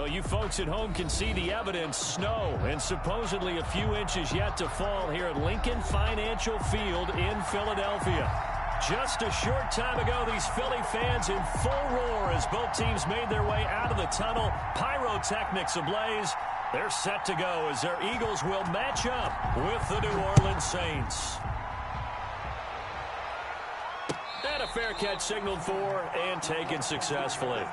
Well, you folks at home can see the evidence. Snow and supposedly a few inches yet to fall here at Lincoln Financial Field in Philadelphia. Just a short time ago, these Philly fans in full roar as both teams made their way out of the tunnel. Pyrotechnics ablaze. They're set to go as their Eagles will match up with the New Orleans Saints. And a fair catch signaled for and taken successfully.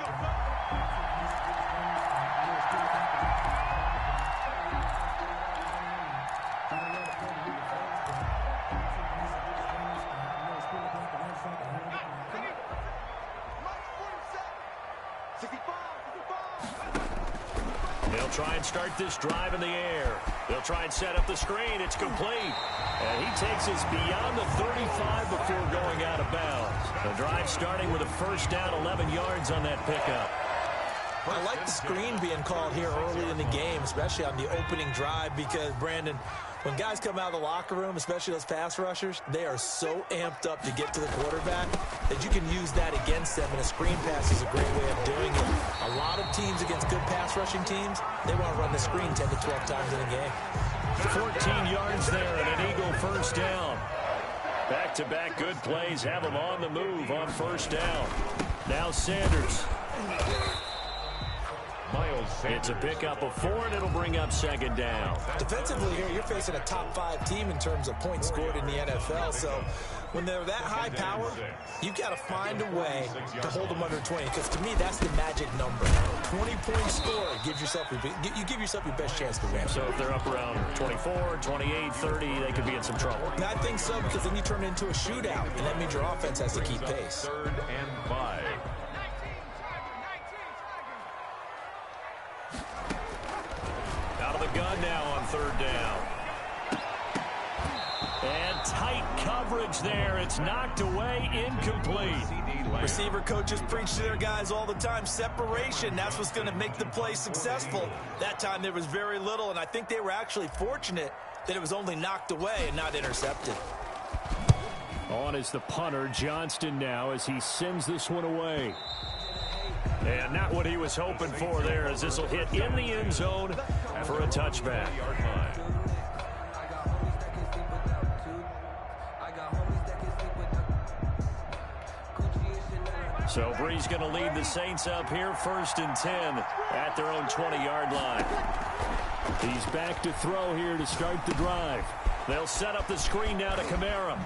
They'll try and start this drive in the air. They'll try and set up the screen. It's complete. And he takes us beyond the 35 before going out of bounds. The drive starting with a first down, 11 yards on that pickup. Well, I like the screen being called here early in the game, especially on the opening drive, because, Brandon, when guys come out of the locker room, especially those pass rushers, they are so amped up to get to the quarterback that you can use that against them, and a screen pass is a great way of doing it. A lot of teams against good pass rushing teams, they want to run the screen 10 to 12 times in a game. 14 yards there and an Eagle first down. Back-to-back good plays have them on the move on first down. Now Sanders. It's a pickup of 4, and it'll bring up second down. Defensively here, you're facing a top-5 team in terms of points scored in the NFL. So when they're that high power, you've got to find a way to hold them under 20. Because to me, that's the magic number. 20-point score gives yourself you give yourself your best chance to win. So if they're up around 24, 28, 30, they could be in some trouble. And I think so, because then you turn it into a shootout, and that means your offense has to keep pace. 3rd and 5. Out of the gun now on 3rd down. And tight coverage there. It's knocked away, incomplete. Receiver coaches preach to their guys all the time. Separation, that's what's going to make the play successful. That time there was very little, and I think they were actually fortunate that it was only knocked away and not intercepted. On is the punter, Johnston, now as he sends this one away. And not what he was hoping for there, as this will hit in the end zone for a touchback. So Bree's going to lead the Saints up here 1st and 10 at their own 20-yard line. He's back to throw here to start the drive. They'll set up the screen now to Kamara.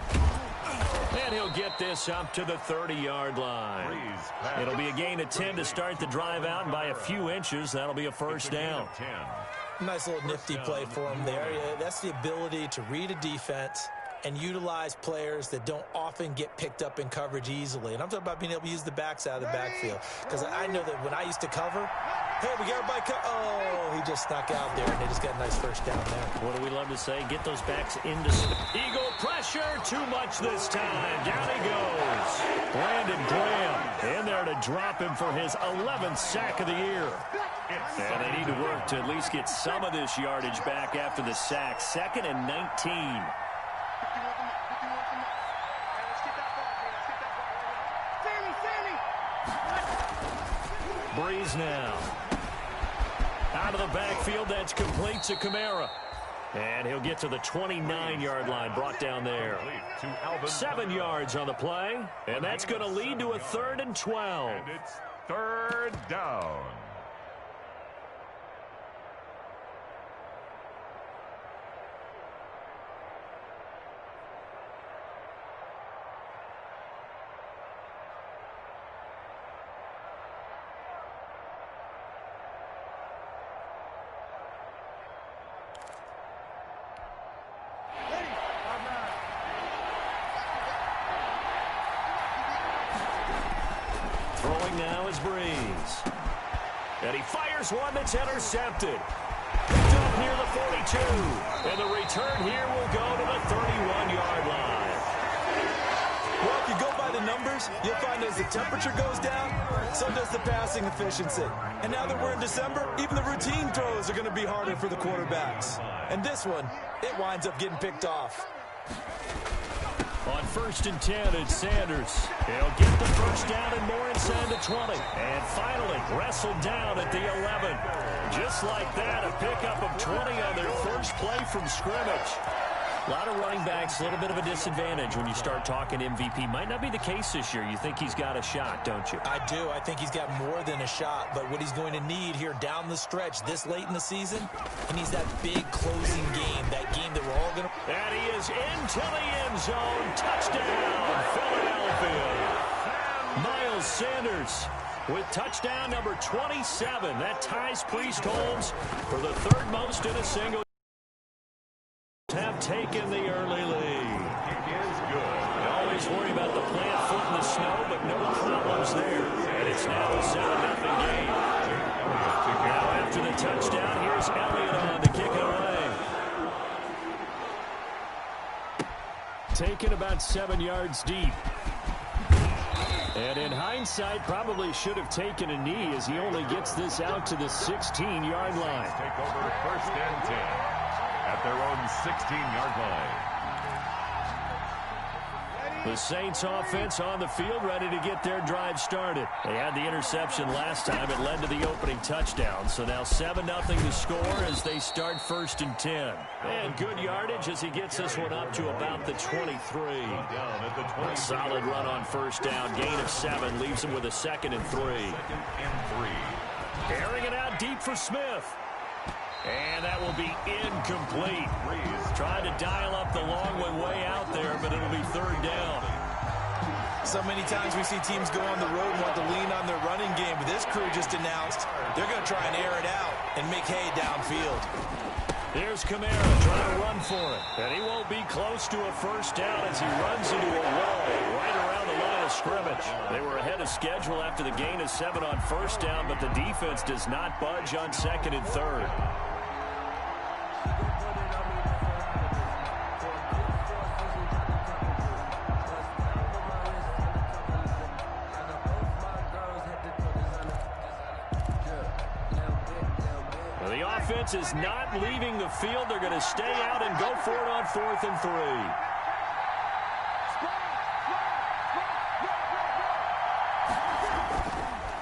And he'll get this up to the 30-yard line. It'll be a gain of 10 to start the drive out, and by a few inches, that'll be a first down. Nice little nifty play for him there. That's the ability to read a defense and utilize players that don't often get picked up in coverage easily. And I'm talking about being able to use the backs out of the backfield. Because I know that when I used to cover, hey, we got everybody oh, he just snuck out there, and they just got a nice first down there. What do we love to say? Get those backs into Eagle pressure. Too much this time. Down he goes. Brandon Graham in there to drop him for his 11th sack of the year. And they need to work to at least get some of this yardage back after the sack. 2nd and 19. Breeze now. Out of the backfield, that's complete to Kamara. And he'll get to the 29-yard line, brought down there. 7 yards on the play, and that's going to lead to a 3rd and 12. And it's 3rd down. Throwing now is Breeze. And he fires one that's intercepted. Picked up near the 42. And the return here will go to the 31-yard line. Well, if you go by the numbers, you'll find as the temperature goes down, so does the passing efficiency. And now that we're in December, even the routine throws are going to be harder for the quarterbacks. And this one, it winds up getting picked off. On 1st and 10, it's Sanders. He'll get the first first down and more inside the 20. And finally wrestled down at the 11. Just like that, a pickup of 20 on their first play from scrimmage. A lot of running backs, a little bit of a disadvantage when you start talking MVP. Might not be the case this year. You think he's got a shot, don't you? I do. I think he's got more than a shot. But what he's going to need here down the stretch this late in the season, he needs that big closing game, that game that we're all going to... And he is into the end zone. Touchdown, Philadelphia. Miles Sanders with touchdown number 27. That ties Priest Holmes for the third most in a single. Have taken the early lead. It is good. You always worry about the plant foot in the snow, but no problems there. And it's now a 7-0 game. Now after the touchdown, here's Elliott on to kick it away. Taken about 7 yards deep. And in hindsight, probably should have taken a knee as he only gets this out to the 16-yard line. Take over first and 10 at their own 16-yard line. The Saints offense on the field, ready to get their drive started. They had the interception last time. It led to the opening touchdown. So now 7-0 to score as they start first and 10. And good yardage as he gets this one up to about the 23. A solid run on first down. Gain of 7 leaves him with a 2nd and 3. Airing it out deep for Smith. And that will be incomplete. Trying to dial up the long one way out there, but it'll be third down. So many times we see teams go on the road and want to lean on their running game, but this crew just announced they're going to try and air it out and make hay downfield. There's Kamara trying to run for it. And he won't be close to a first down as he runs into a wall right around the line of scrimmage. They were ahead of schedule after the gain of 7 on first down, but the defense does not budge on 2nd and 3rd. The offense is not leaving the field. They're going to stay out and go for it on 4th and 3.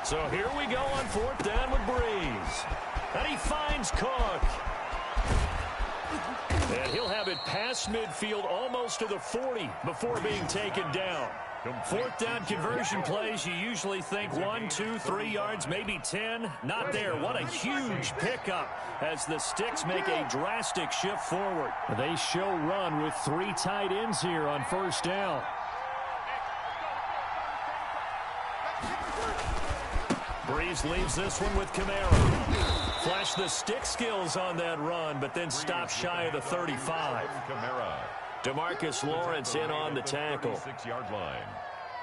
So here we go on 4th down with Breeze. And he finds Cook. And he'll have it past midfield almost to the 40 before being taken down. 4th down conversion plays, you usually think 1, 2, 3 yards, maybe 10. Not there. What a huge pickup as the Sticks make a drastic shift forward. They show run with 3 tight ends here on first down. Breeze leaves this one with Kamara. Flash the stick skills on that run, but then stops shy of the 35. DeMarcus Lawrence in on the tackle.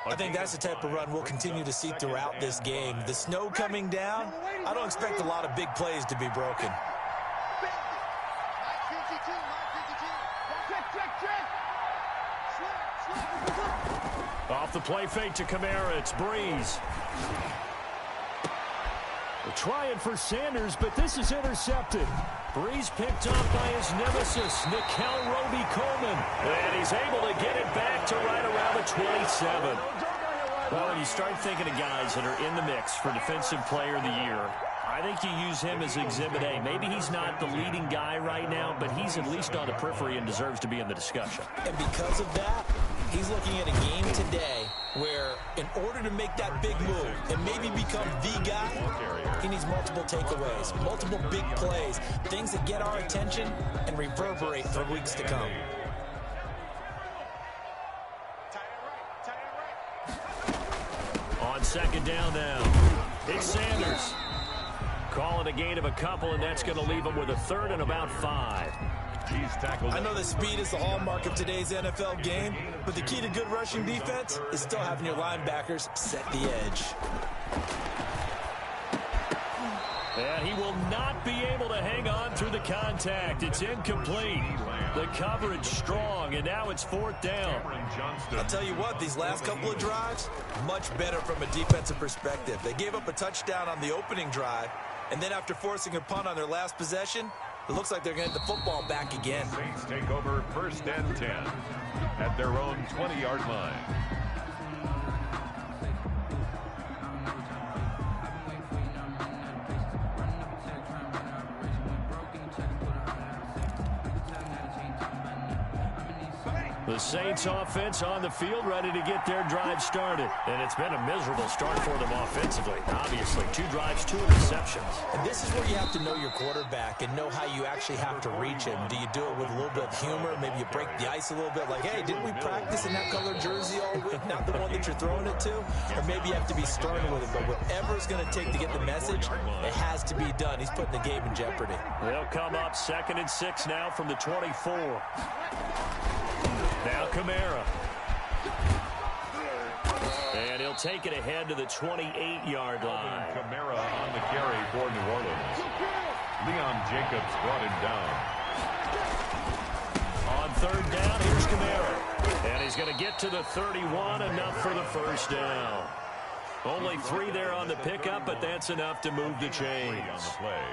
I think that's the type of run we'll continue to see throughout this game. The snow coming down, I don't expect a lot of big plays to be broken. Off the play fake to Kamara, it's Breeze. They're trying for Sanders, but this is intercepted. Breeze picked off by his nemesis, Nickel Roby-Coleman. And he's able to get it back to right around the 27. Well, when you start thinking of guys that are in the mix for Defensive Player of the Year, I think you use him as Exhibit A. Maybe he's not the leading guy right now, but he's at least on the periphery and deserves to be in the discussion. And because of that, he's looking at a game today where in order to make that big move and maybe become the guy, he needs multiple takeaways, multiple big plays, things that get our attention and reverberate for weeks to come. On 2nd down now, it's Sanders. Calling a gain of a couple, and that's going to leave him with a 3rd and about 5. I know that speed is the hallmark of today's NFL game, but the key to good rushing defense is still having your linebackers set the edge. And he will not be able to hang on through the contact. It's incomplete. The coverage strong, and now it's 4th down. I'll tell you what, these last couple of drives, much better from a defensive perspective. They gave up a touchdown on the opening drive, and then after forcing a punt on their last possession, it looks like they're going to get the football back again. Saints take over 1st and 10 at their own 20-yard line. The Saints offense on the field, ready to get their drive started. And it's been a miserable start for them offensively. Obviously, 2 drives, 2 interceptions. And this is where you have to know your quarterback and know how you actually have to reach him. Do you do it with a little bit of humor? Maybe you break the ice a little bit, like, hey, didn't we practice in that color jersey all week, not the one that you're throwing it to? Or maybe you have to be stern with him. But whatever it's going to take to get the message, it has to be done. He's putting the game in jeopardy. They'll come up 2nd and 6 now from the 24. Now Kamara. And he'll take it ahead to the 28-yard line. Kamara on the carry for New Orleans. Leon Jacobs brought him down. On 3rd down, here's Kamara. And he's going to get to the 31, enough for the first down. Only 3 there on the pickup, but that's enough to move the chains. On the play.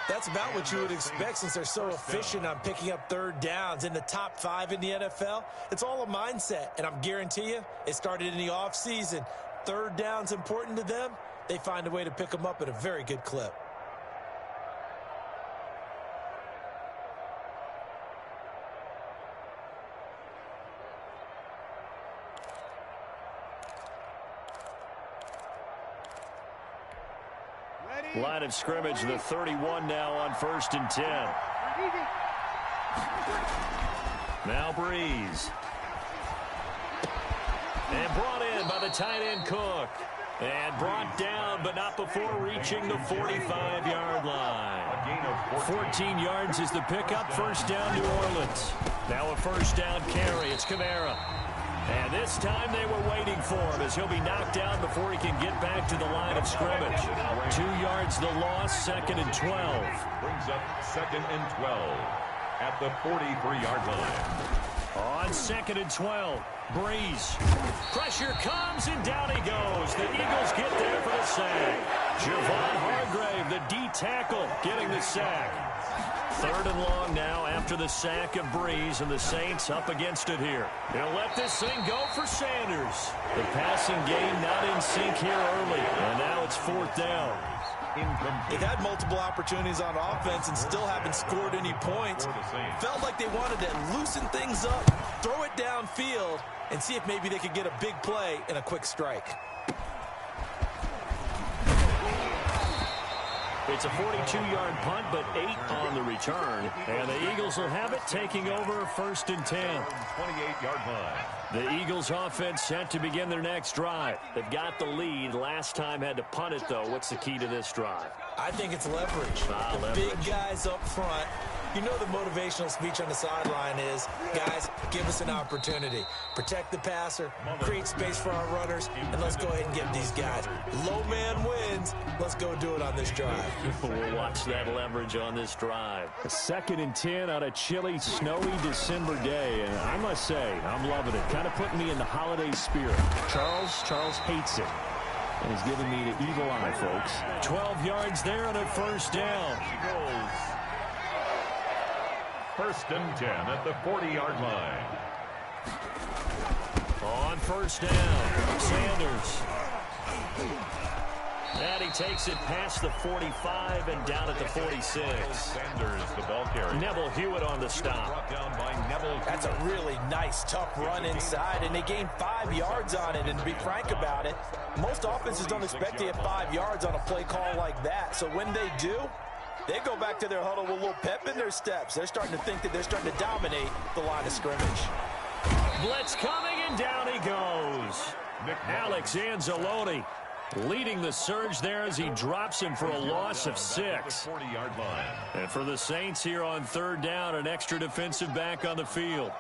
That's about what you would expect since they're so efficient on picking up 3rd downs. In the top 5 in the NFL, it's all a mindset. And I'm guarantee you, it started in the offseason. 3rd down's important to them. They find a way to pick them up at a very good clip. Line of scrimmage, the 31 now on 1st and 10. Now Breeze. And brought in by the tight end Cook. And brought down, but not before reaching the 45-yard line. 14 yards is the pickup. First down, New Orleans. Now a first down carry. It's Kamara. And this time they were waiting for him as he'll be knocked down before he can get back to the line of scrimmage. 2 yards the loss, 2nd and 12. Brings up 2nd and 12 at the 43-yard line. On 2nd and 12, Breeze. Pressure comes and down he goes. The Eagles get there for the sack. Javon Hargrave, the D tackle, getting the sack. 3rd and long now after the sack of Breeze, and the Saints up against it here. They'll let this thing go for Sanders. The passing game not in sync here early, and now it's 4th down. They've had multiple opportunities on offense and still haven't scored any points. Felt like they wanted to loosen things up, throw it downfield, and see if maybe they could get a big play and a quick strike. It's a 42-yard punt, but 8 on the return. And the Eagles will have it, taking over 1st and 10. 28-yard line. The Eagles offense set to begin their next drive. They've got the lead. Last time had to punt it, though. What's the key to this drive? I think it's leverage. Leverage. Big guys up front. You know the motivational speech on the sideline is, guys, give us an opportunity. Protect the passer, create space for our runners, and let's go ahead and get these guys. Low man wins. Let's go do it on this drive. We'll watch that leverage on this drive. A 2nd and 10 on a chilly, snowy December day. And I must say, I'm loving it. Kind of putting me in the holiday spirit. Charles hates it. And he's giving me the evil eye, folks. 12 yards there and a first down. He goes. 1st and 10 at the 40-yard line. On 1st down, Sanders. And he takes it past the 45 and down at the 46. Sanders, the ball carrier. Neville Hewitt on the stop. Brought down by Neville. That's a really nice, tough run inside, and they gained 5 yards on it. And to be frank about it, most offenses don't expect to get 5 yards on a play call like that. So when they do, they go back to their huddle with a little pep in their steps. They're starting to think that they're starting to dominate the line of scrimmage. Blitz coming, and down he goes. Alex Anzalone leading the surge there as he drops him for a loss of 6. 40-yard line. And for the Saints here on 3rd down, an extra defensive back on the field.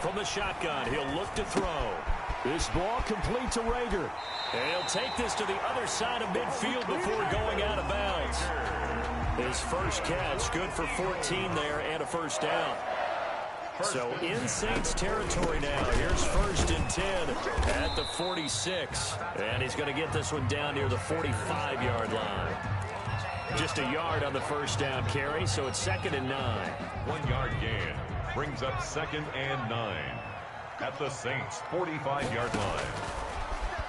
From the shotgun, he'll look to throw. This ball complete to Rager. And he'll take this to the other side of midfield before going out of bounds. His first catch, good for 14 there and a first down. So in Saints territory now. Here's 1st and 10 at the 46. And he's going to get this one down near the 45-yard line. Just a yard on the first down carry, so it's 2nd and 9. 1-yard gain brings up 2nd and 9 at the Saints' 45-yard line.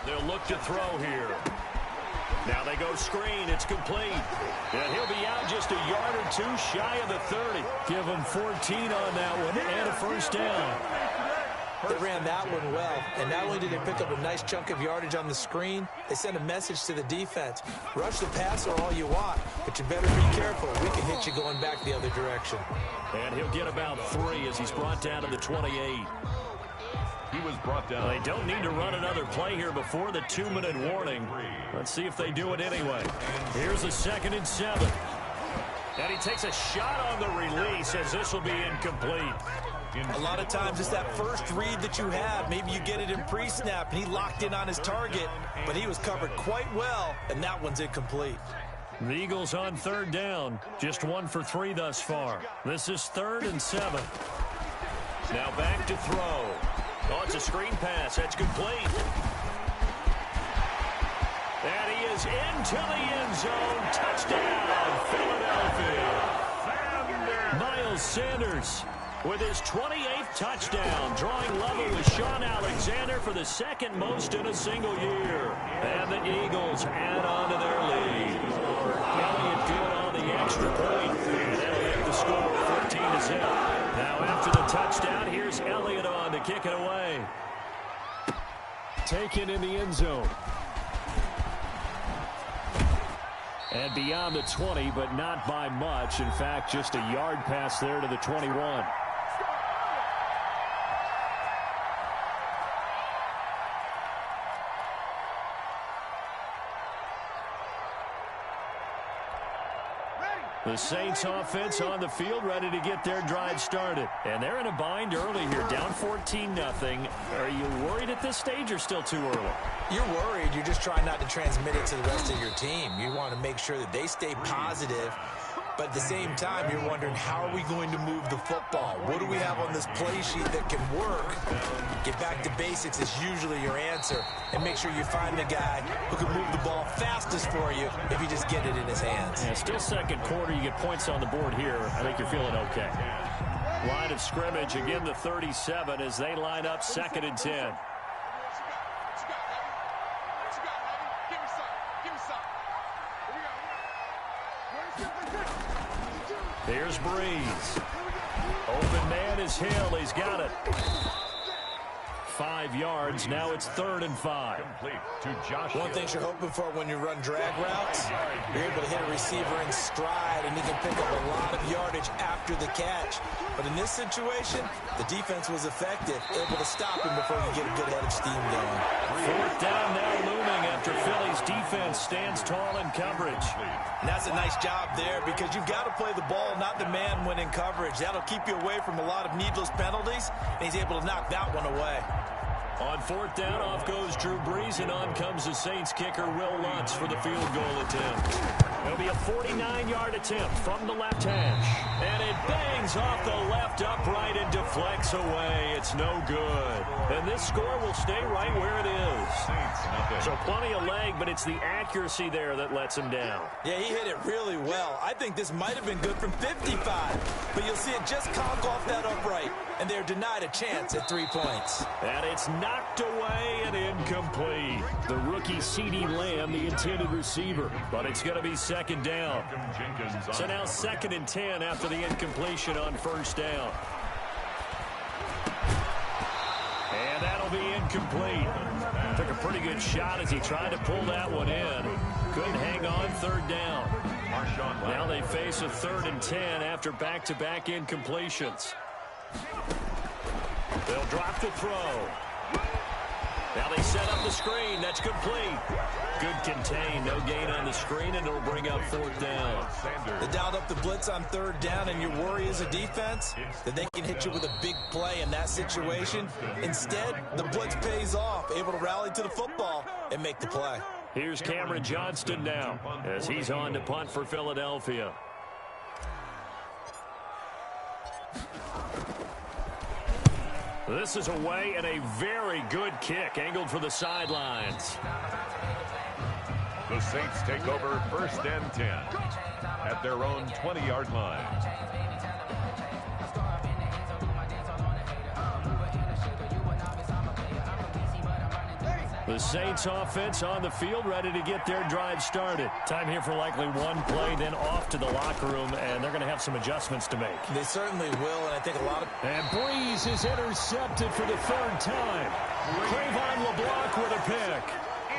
They'll look to throw here. Now they go screen. It's complete. And he'll be out just a yard or two shy of the 30. Give him 14 on that one and a first down. They ran that one well, and not only did they pick up a nice chunk of yardage on the screen, they sent a message to the defense. Rush the passer all you want, but you better be careful. We can hit you going back the other direction. And he'll get about 3 as he's brought down to the 28. He was brought down. They don't need to run another play here before the 2-minute warning. Let's see if they do it anyway. Here's a 2nd and 7. And he takes a shot on the release as this will be incomplete. A lot of times it's that first read that you have. Maybe you get it in pre-snap, and he locked in on his target, but he was covered quite well, and that one's incomplete. The Eagles on 3rd down. Just 1 for 3 thus far. This is 3rd and 7. Now back to throw. Oh, it's a screen pass. That's complete. And he is into the end zone. Touchdown, Philadelphia. Miles Sanders with his 28th touchdown, drawing level with Sean Alexander for the 2nd most in a single year. And the Eagles add on to their lead. Elliott good on the extra point. And Elliott the score, 14-0. Now after the touchdown, here's Elliott on to kick it away. Taken in the end zone. And beyond the 20, but not by much. In fact, just a yard pass there to the 21. The Saints offense on the field, ready to get their drive started. And they're in a bind early here, down 14-0. Are you worried at this stage or still too early? You're worried. You're just trying not to transmit it to the rest of your team. You want to make sure that they stay positive. But at the same time, you're wondering, how are we going to move the football? What do we have on this play sheet that can work? Get back to basics is usually your answer. And make sure you find the guy who can move the ball fastest for you if you just get it in his hands. Yeah, still 2nd quarter. You get points on the board here. I think you're feeling okay. Line of scrimmage, again the 37 as they line up 2nd and 10. Here's Breeze. Open man is Hill. He's got it. 5 yards. Now it's 3rd and 5. One thing you're hoping for when you run drag routes, you're able to hit a receiver in stride, and he can pick up a lot of yardage after the catch. But in this situation, the defense was effective, able to stop him before you get a good head of steam going. 4th down now looming after Philly's defense stands tall in coverage. And that's a nice job there because you've got to play the ball, not the man when in coverage. That'll keep you away from a lot of needless penalties, and he's able to knock that one away. On 4th down, off goes Drew Brees, and on comes the Saints kicker, Will Lutz, for the field goal attempt. It'll be a 49-yard attempt from the left hash. And it bangs off the left upright and deflects away. It's no good. And this score will stay right where it is. So plenty of leg, but it's the accuracy there that lets him down. Yeah, he hit it really well. I think this might have been good from 55. But you'll see it just conk off that upright, and they're denied a chance at 3 points. And it's knocked away and incomplete. The rookie CeeDee Lamb, the intended receiver. But it's going to be 2nd down. So now 2nd and 10 after the incompletion on 1st down. And that'll be incomplete. Took a pretty good shot as he tried to pull that one in. Couldn't hang on 3rd down. Now they face a 3rd and 10 after back-to-back incompletions. They'll drop the throw. Now they set up the screen. That's complete. Good contain. No gain on the screen, and it'll bring up 4th down. They dialed up the blitz on 3rd down, and your worry as a defense that they can hit you with a big play in that situation. Instead, the blitz pays off, able to rally to the football and make the play. Here's Cameron Johnston now as he's on to punt for Philadelphia. This is away and a very good kick angled for the sidelines. The Saints take over 1st and 10 at their own 20-yard line. The Saints offense on the field, ready to get their drive started. Time here for likely one play, then off to the locker room, and they're going to have some adjustments to make. They certainly will, and I think a lot of... And Breeze is intercepted for the third time. Trayvon LeBlanc with a pick.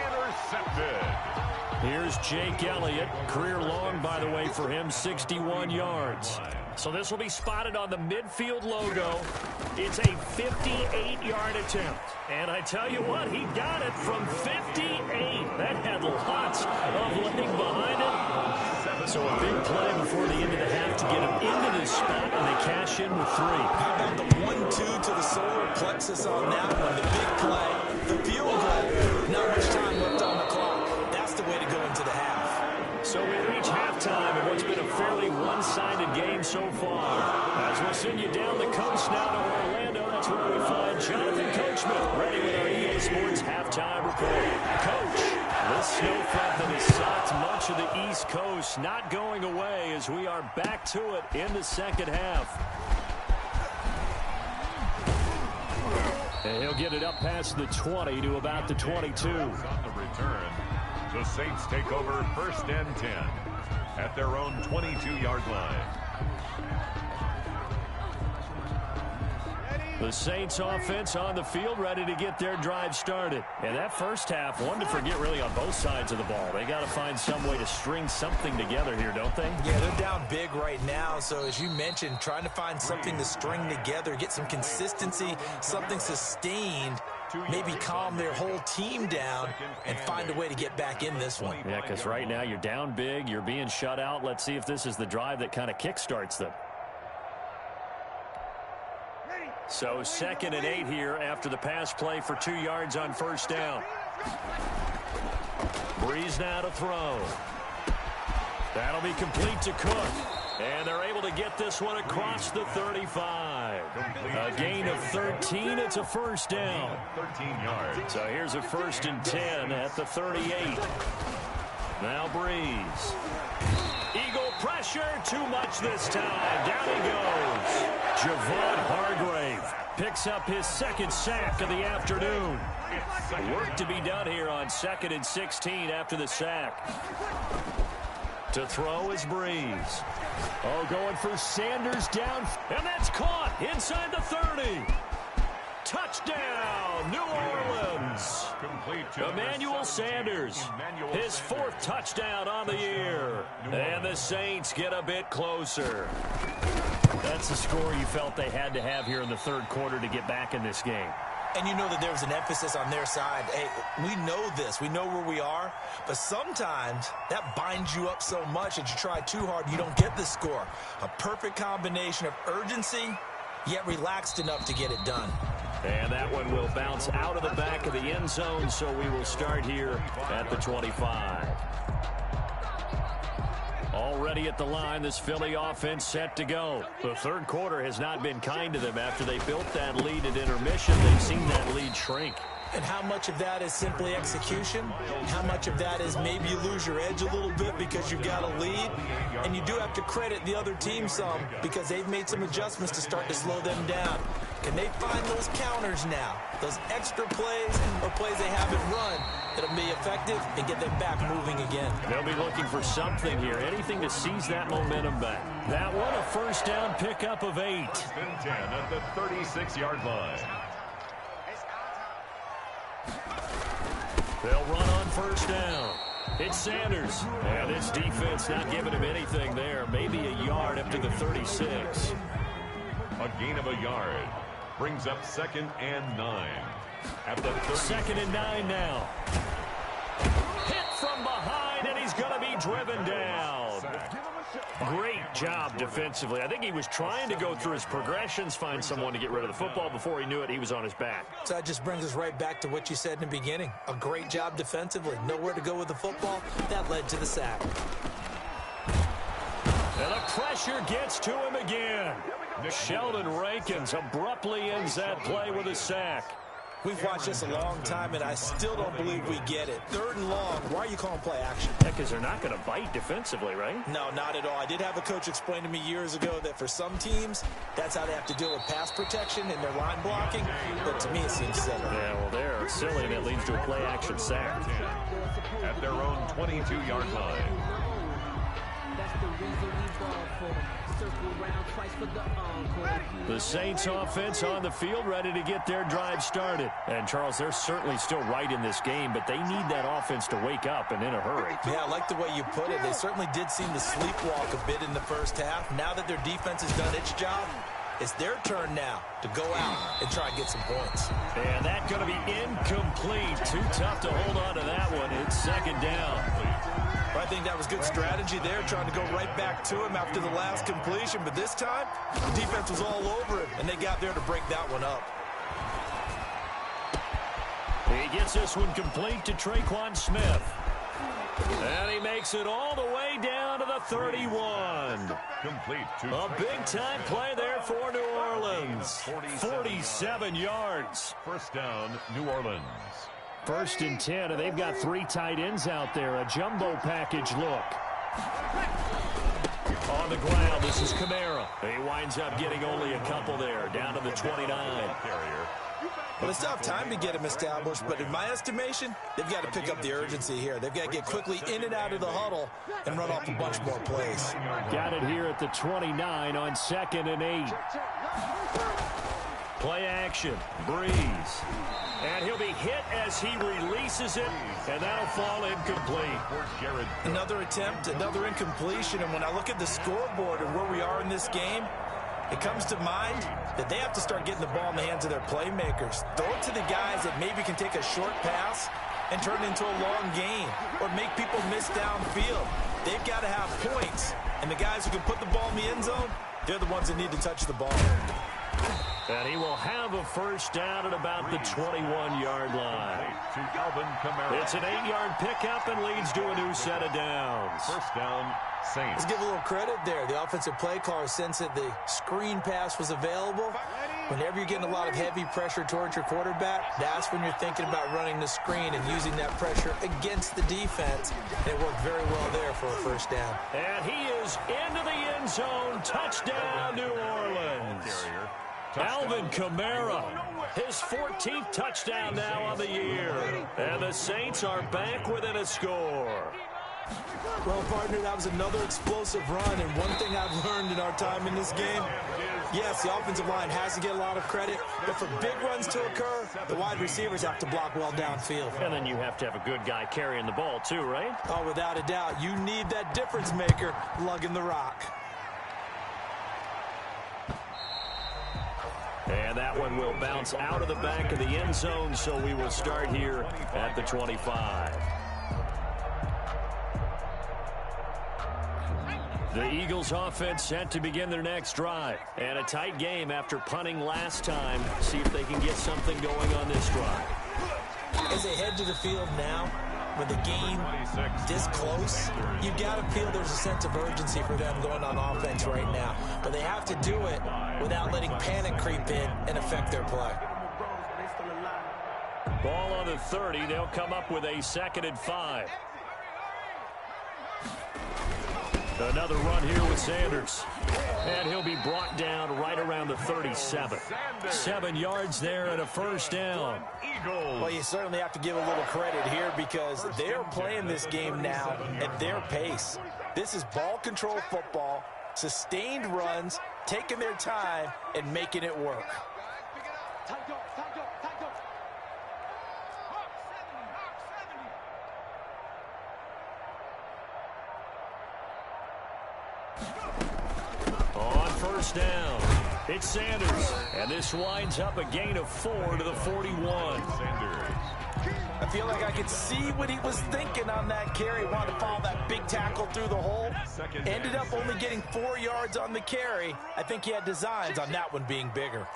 Intercepted. Here's Jake Elliott. Career long, by the way, for him, 61 yards. So this will be spotted on the midfield logo. It's a 58-yard attempt. And I tell you what, he got it from 58. That had lots of leg behind it. So a big play before the end of the half to get him into this spot, and they cash in with 3. How about the 1-2 to the solar plexus on that one? The big play, the field goal. Not much time left on the clock. That's the way to go into the half. So we reach halftime in what's been a fairly one-sided game so far. As we'll send you down the coast now to Orlando, that's where we find Jonathan Coachman, ready with our EA Sports halftime report. Coach, this snow front that has socked much of the East Coast not going away as we are back to it in the second half. And he'll get it up past the 20 to about the 22. On the return, the Saints take over 1st and 10 at their own 22-yard line. The Saints offense on the field, ready to get their drive started. And that first half, one to forget really on both sides of the ball. They got to find some way to string something together here, don't they? Yeah, they're down big right now. So as you mentioned, trying to find something to string together, get some consistency, something sustained, maybe calm their whole team down and find a way to get back in this one. Yeah, because right now you're down big, you're being shut out. Let's see if this is the drive that kind of kickstarts them. So 2nd and 8 here after the pass play for 2 yards on first down. Breeze now to throw. That'll be complete to Cook. And they're able to get this one across the 35. A gain of 13. It's a first down. 13 yards. So here's a 1st and 10 at the 38. Now Breeze. Eagle pressure. Too much this time. Down he goes. Javon Hargrave picks up his 2nd sack of the afternoon. Work to be done here on 2nd and 16 after the sack. To throw is Breeze. Oh, going for Sanders down. And that's caught inside the 30. Touchdown, New Orleans. Emmanuel Sanders, his 4th touchdown on the year. And the Saints get a bit closer. That's the score you felt they had to have here in the 3rd quarter to get back in this game. And you know that there was an emphasis on their side. Hey, we know this. We know where we are. But sometimes that binds you up so much that you try too hard, you don't get the score. A perfect combination of urgency, yet relaxed enough to get it done. And that one will bounce out of the back of the end zone, so we will start here at the 25. Already at the line, this Philly offense set to go. The 3rd quarter has not been kind to them. After they built that lead at intermission, they've seen that lead shrink. And how much of that is simply execution? How much of that is maybe you lose your edge a little bit because you've got a lead? And you do have to credit the other team some because they've made some adjustments to start to slow them down. Can they find those counters now? Those extra plays or plays they haven't run that'll be effective and get them back moving again. They'll be looking for something here, anything to seize that momentum back. That one, a first down pickup of 8. 1st and 10 at the 36-yard line. They'll run on first down. It's Sanders. And this defense not giving him anything there. Maybe a yard up to the 36. A gain of a yard brings up 2nd and 9 at the 30. 2nd and 9 now. Hit from behind, and he's going to be driven down. Great job defensively. I think he was trying to go through his progressions, find someone to get rid of the football. Before he knew it, he was on his back. So that just brings us right back to what you said in the beginning. A great job defensively. Nowhere to go with the football. That led to the sack. And the pressure gets to him again. Sheldon Rankins abruptly ends that play with a sack. We've watched this a long time, and I still don't believe we get it. 3rd and long. Why are you calling play action? Because they're not going to bite defensively, right? No, not at all. I did have a coach explain to me years ago that for some teams, that's how they have to deal with pass protection and their line blocking. But to me, it seems silly. Yeah, well, they're silly. That leads to a play action sack. At their own 22-yard line. The Saints offense on the field, ready to get their drive started. And, Charles, they're certainly still right in this game, but they need that offense to wake up and in a hurry. Yeah, I like the way you put it. They certainly did seem to sleepwalk a bit in the first half. Now that their defense has done its job, it's their turn now to go out and try and get some points. And that's going to be incomplete. Too tough to hold on to that one. It's 2nd down. I think that was good strategy there, trying to go right back to him after the last completion. But this time, the defense was all over him, and they got there to break that one up. He gets this one complete to Traquan Smith. And he makes it all the way down to the 31. Complete to a big-time play there for New Orleans. 47 yards. 1st down, New Orleans. 1st and 10, and they've got 3 tight ends out there. A jumbo package look. On the ground, this is Kamara. He winds up getting only a couple there, down to the 29. Well, they still have time to get him established, but in my estimation, they've got to pick up the urgency here. They've got to get quickly in and out of the huddle and run off a bunch more plays. Got it here at the 29 on 2nd and 8. Play action. Breeze. And he'll be hit as he releases it, and that'll fall incomplete. Another attempt, another incompletion, and when I look at the scoreboard and where we are in this game, it comes to mind that they have to start getting the ball in the hands of their playmakers. Throw it to the guys that maybe can take a short pass and turn it into a long gain or make people miss downfield. They've got to have points, and the guys who can put the ball in the end zone, they're the ones that need to touch the ball. And he will have a 1st down at about the 21-yard line. It's an 8-yard pickup and leads to a new set of downs. 1st down, Saints. Let's give a little credit there. The offensive play caller sensed that the screen pass was available. Whenever you're getting a lot of heavy pressure towards your quarterback, that's when you're thinking about running the screen and using that pressure against the defense. And it worked very well there for a 1st down. And he is into the end zone. Touchdown, New Orleans. Alvin Kamara, his 14th touchdown now on the year. And the Saints are back within a score. Well, partner, that was another explosive run. And one thing I've learned in our time in this game, yes, the offensive line has to get a lot of credit. But for big runs to occur, the wide receivers have to block well downfield. And then you have to have a good guy carrying the ball too, right? Oh, without a doubt. You need that difference maker lugging the rock. And that one will bounce out of the back of the end zone, so we will start here at the 25. The Eagles offense set to begin their next drive. And a tight game after punting last time. See if they can get something going on this drive. As they head to the field now, with the game this close, you've got to feel there's a sense of urgency for them going on offense right now. But they have to do it without letting panic creep in and affect their play. Ball on the 30. They'll come up with a 2nd and 5. Another run here with Sanders. And he'll be brought down right around the 37. 7 yards there and a 1st down. Well, you certainly have to give a little credit here because they're playing this game now at their pace. This is ball control football, sustained runs, taking their time, and making it work. On 1st down, it's Sanders. And this winds up a gain of 4 to the 41. I feel like I could see what he was thinking on that carry. Wanted to follow that big tackle through the hole. Ended up only getting 4 yards on the carry. I think he had designs on that one being bigger.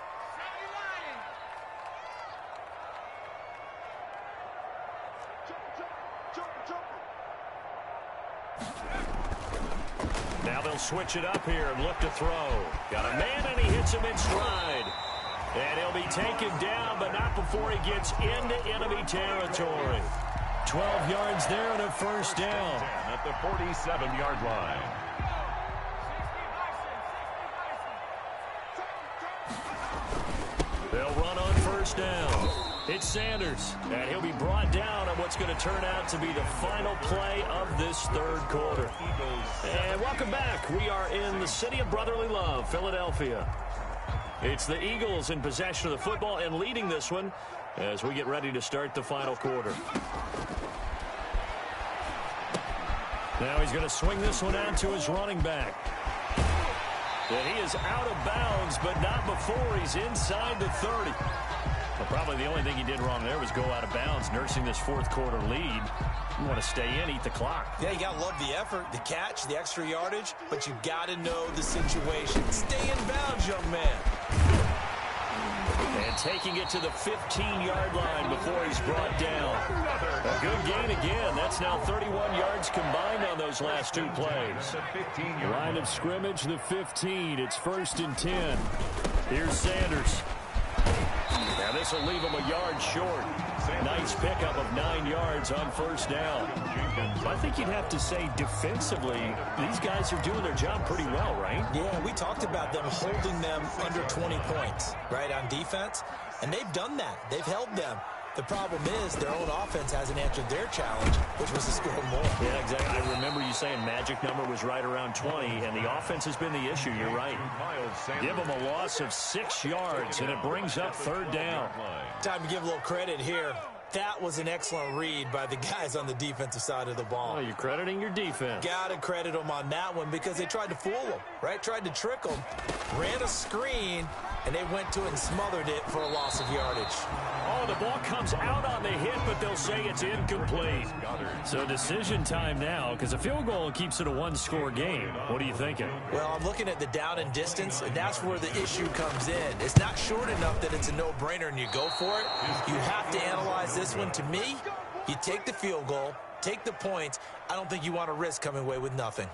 Now they'll switch it up here and look to throw. Got a man and he hits him in stride. And he'll be taken down, but not before he gets into enemy territory. 12 yards there and a first down. At the 47-yard line. They'll run on first down. It's Sanders, and he'll be brought down on what's going to turn out to be the final play of this third quarter. And welcome back. We are in the city of brotherly love, Philadelphia. It's the Eagles in possession of the football and leading this one as we get ready to start the final quarter. Now he's going to swing this one out to his running back. And he is out of bounds, but not before he's inside the 30. Well, probably the only thing he did wrong there was go out of bounds, nursing this fourth quarter lead. You want to stay in, eat the clock. Yeah, you got to love the effort, the catch, the extra yardage, but you got to know the situation. Stay in bounds, young man. And taking it to the 15-yard line before he's brought down. A good gain again. That's now 31 yards combined on those last two plays. Line of scrimmage, the 15. It's 1st and 10. Here's Sanders. Now this will leave him a yard short. Nice pickup of 9 yards on first down. I think you'd have to say defensively, these guys are doing their job pretty well, right? Yeah, we talked about them holding them under 20 points, right, on defense. And they've done that. They've held them. The problem is their own offense hasn't answered their challenge, which was to score more. Yeah, exactly. I remember you saying magic number was right around 20, and the offense has been the issue. You're right. Give them a loss of 6 yards, and it brings up third down. Time to give a little credit here. That was an excellent read by the guys on the defensive side of the ball. Oh, you're crediting your defense. Got to credit them on that one because they tried to fool them, right? Tried to trick them, ran a screen, and they went to it and smothered it for a loss of yardage. Oh, the ball comes out on the hit, but they'll say it's incomplete. So decision time now, because a field goal keeps it a one-score game. What are you thinking? Well, I'm looking at the down and distance, and that's where the issue comes in. It's not short enough that it's a no-brainer and you go for it. You have to analyze this one. To me, you take the field goal, take the points. I don't think you want to risk coming away with nothing.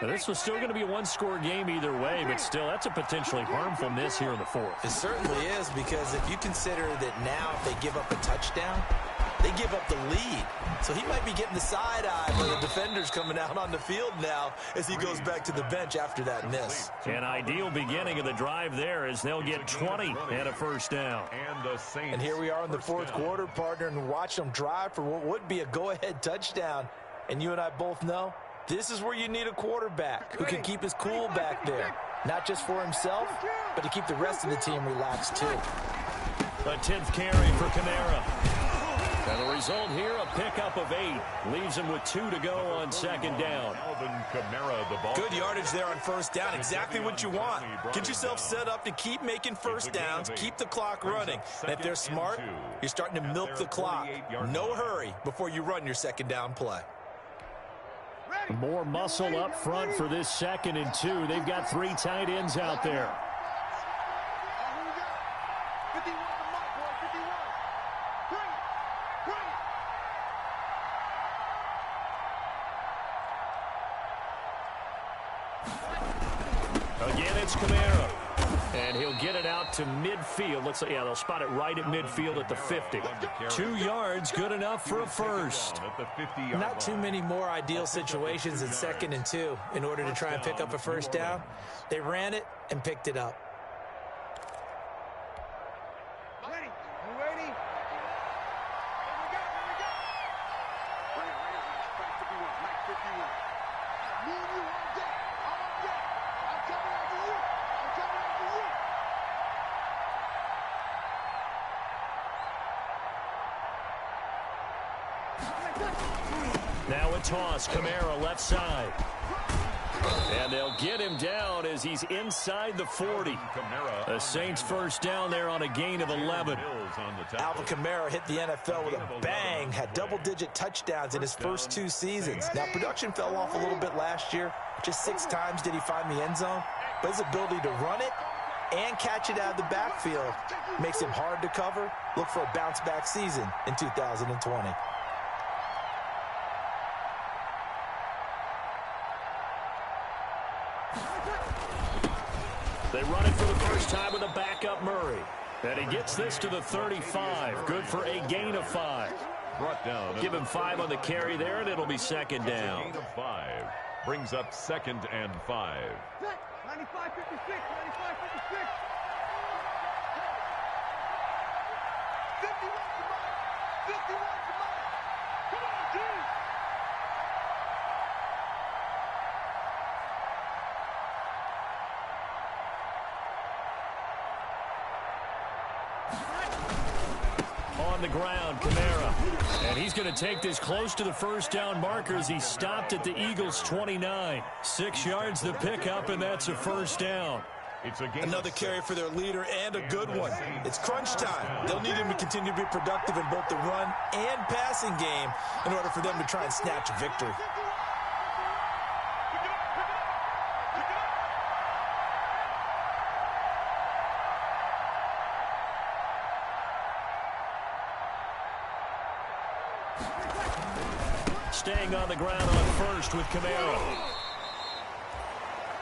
Now, this was still going to be a one-score game either way, but still, that's a potentially harmful miss here in the fourth. It certainly is, because if you consider that now if they give up a touchdown, they give up the lead. So he might be getting the side eye by the defenders coming out on the field now as he goes back to the bench after that miss. An ideal beginning of the drive there as they'll get 20 and a first down. And here we are in the fourth quarter, partner, and watch them drive for what would be a go-ahead touchdown. And you and I both know this is where you need a quarterback who can keep his cool back there. Not just for himself, but to keep the rest of the team relaxed too. A 10th carry for Kamara. And the result here, a pickup of 8. Leaves him with 2 to go on second down. Good yardage there on first down. Exactly what you want. Get yourself set up to keep making first downs, keep the clock running. And if they're smart, you're starting to milk the clock. No hurry before you run your second down play. More muscle up front for this 2nd and 2. They've got 3 tight ends out there. Again, it's Kamara. And he'll get it out to midfield. Let's say, yeah, they'll spot it right at midfield at the 50. 2 yards, good enough for a first. Not too many more ideal situations in 2nd and 2 in order to try and pick up a first down. They ran it and picked it up. Now a toss, Kamara left side. And they'll get him down as he's inside the 40. A Saints first down there on a gain of 11. Alvin Kamara hit the NFL with a bang, had double-digit touchdowns in his first 2 seasons. Now, production fell off a little bit last year. Just 6 times did he find the end zone. But his ability to run it and catch it out of the backfield makes him hard to cover. Look for a bounce-back season in 2020. They run it for the first time with a backup Murray. And he gets this to the 35. Good for a gain of 5. Brought down. Give him 5 on the carry there, and it'll be second down. Gain of 5. Brings up 2nd and 5. 95-56, 95-56. 51 to Mike. 51 to Mike. Come on, team. On the ground, Kamara. And he's going to take this close to the first down marker as he stopped at the Eagles' 29. 6 yards the pickup, and that's a first down. It's a game. Another carry for their leader and a good one. It's crunch time. They'll need him to continue to be productive in both the run and passing game in order for them to try and snatch a victory. Staying on the ground on first with Kamara.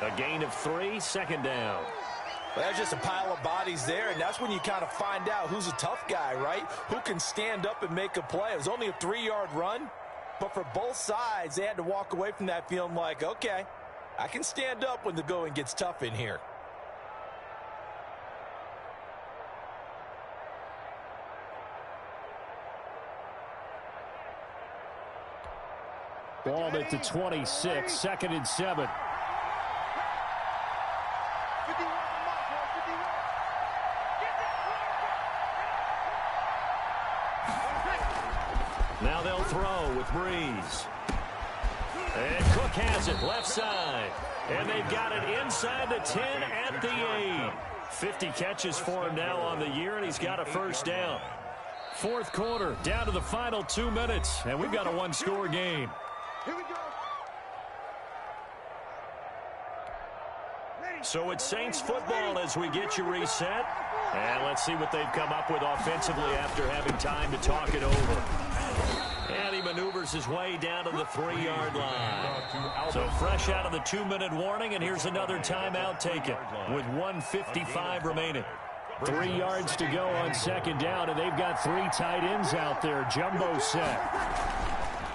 A gain of 3, second down. Well, that's just a pile of bodies there, and that's when you kind of find out who's a tough guy, right? Who can stand up and make a play. It was only a 3-yard run, but for both sides, they had to walk away from that feeling like, okay, I can stand up when the going gets tough in here. Ball at the 26, 2nd and 7. 51 to Mike, 51. Get that. Now they'll throw with Breeze. And Cook has it left side. And they've got it inside the 10 at the 8. 50 catches for him now on the year, and he's got a first down. Fourth quarter, down to the final 2 minutes, and we've got a one-score game. Here we go. So it's Saints football as we get you reset. And let's see what they've come up with offensively after having time to talk it over. And he maneuvers his way down to the 3-yard line. So fresh out of the 2-minute warning, and here's another timeout taken with 1:55 remaining. 3 yards to go on second down, and they've got 3 tight ends out there. Jumbo set.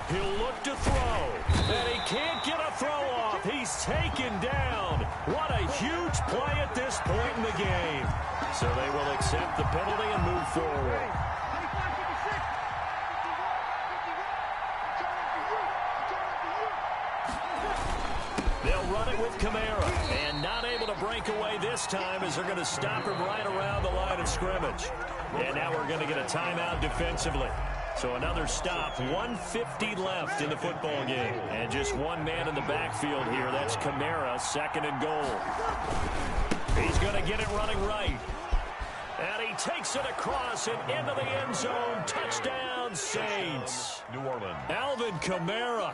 He'll look to throw, and he can't get a throw off. He's taken down. What a huge play at this point in the game. So they will accept the penalty and move forward. 25-56. They'll run it with Kamara, and not able to break away this time as they're going to stop him right around the line of scrimmage. And now we're going to get a timeout defensively. So another stop, 1:50 left in the football game. And just one man in the backfield here. That's Kamara, 2nd and goal. He's going to get it running right. And he takes it across and into the end zone. Touchdown, Saints. New Orleans. Alvin Kamara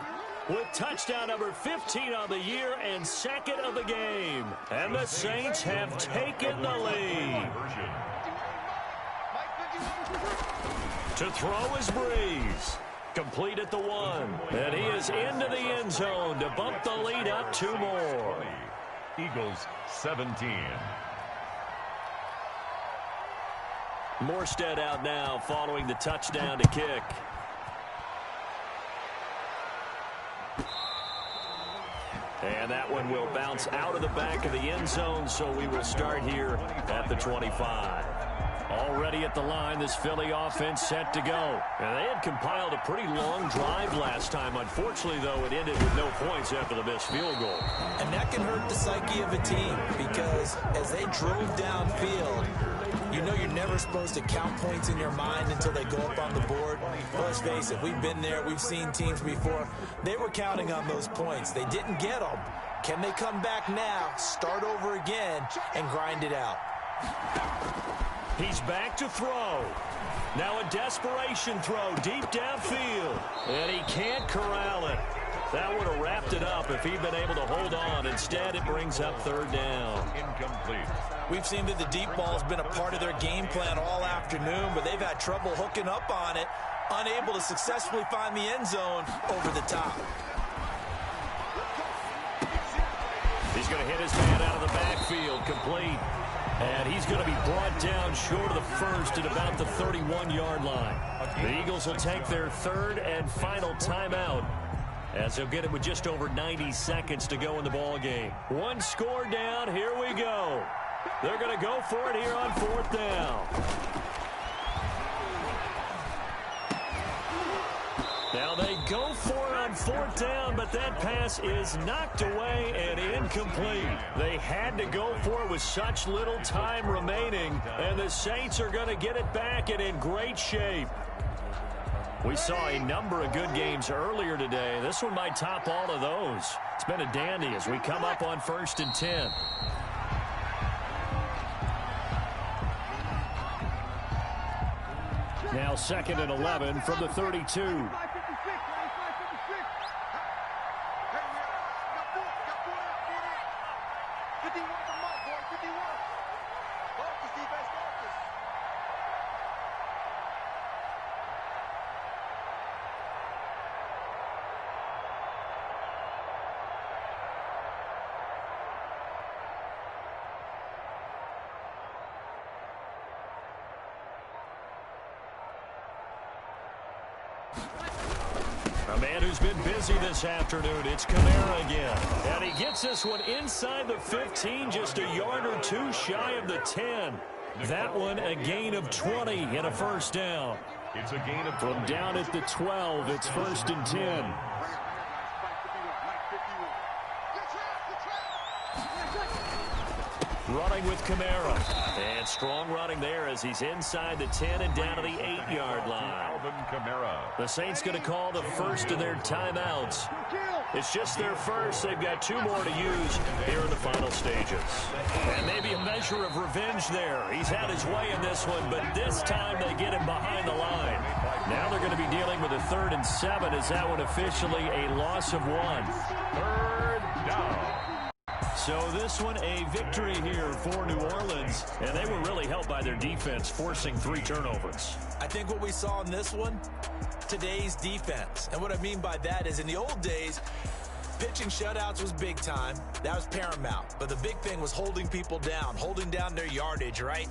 with touchdown number 15 on the year and 2nd of the game. And the Saints have taken the lead. To throw is Breeze. Complete at the 1. And he is into the end zone to bump the lead up 2 more. Eagles 17. Morstead out now following the touchdown to kick. And that one will bounce out of the back of the end zone, so we will start here at the 25. Already at the line, this Philly offense set to go. And they had compiled a pretty long drive last time. Unfortunately, though, it ended with no points after the missed field goal. And that can hurt the psyche of a team because as they drove downfield, you know you're never supposed to count points in your mind until they go up on the board. But let's face it, we've been there. We've seen teams before. They were counting on those points. They didn't get them. Can they come back now, start over again, and grind it out? He's back to throw. Now a desperation throw deep downfield. And he can't corral it. That would have wrapped it up if he'd been able to hold on. Instead, it brings up 3rd down. Incomplete. We've seen that the deep ball has been a part of their game plan all afternoon, but they've had trouble hooking up on it, unable to successfully find the end zone over the top. He's going to hit his man out of the backfield, complete. And he's going to be brought down short of the first at about the 31-yard line. The Eagles will take their third and final timeout, as they'll get it with just over 90 seconds to go in the ball game. One score down. Here we go. They're going to go for it here on fourth down. Now they go for it on fourth down, but that pass is knocked away and incomplete. They had to go for it with such little time remaining, and the Saints are going to get it back and in great shape. We saw a number of good games earlier today. This one might top all of those. It's been a dandy as we come up on 1st and 10. Now 2nd and 11 from the 32. A man who's been busy this afternoon, it's Kamara again. And he gets this one inside the 15, just a yard or two shy of the 10. That one a gain of 20 and a first down. It's a gain of 20. From down at the 12, it's 1st and 10. Running with Kamara. And strong running there as he's inside the 10 and down to the 8-yard line. The Saints going to call the first of their timeouts. It's just their first. They've got 2 more to use here in the final stages. And maybe a measure of revenge there. He's had his way in this one, but this time they get him behind the line. Now they're going to be dealing with a 3rd and 7. Is that one officially a loss of 1? 3rd down. So this one a victory here for New Orleans, and they were really helped by their defense, forcing 3 turnovers. I think what we saw in this one, today's defense. And what I mean by that is in the old days, pitching shutouts was big time. That was paramount. But the big thing was holding people down, holding down their yardage, right?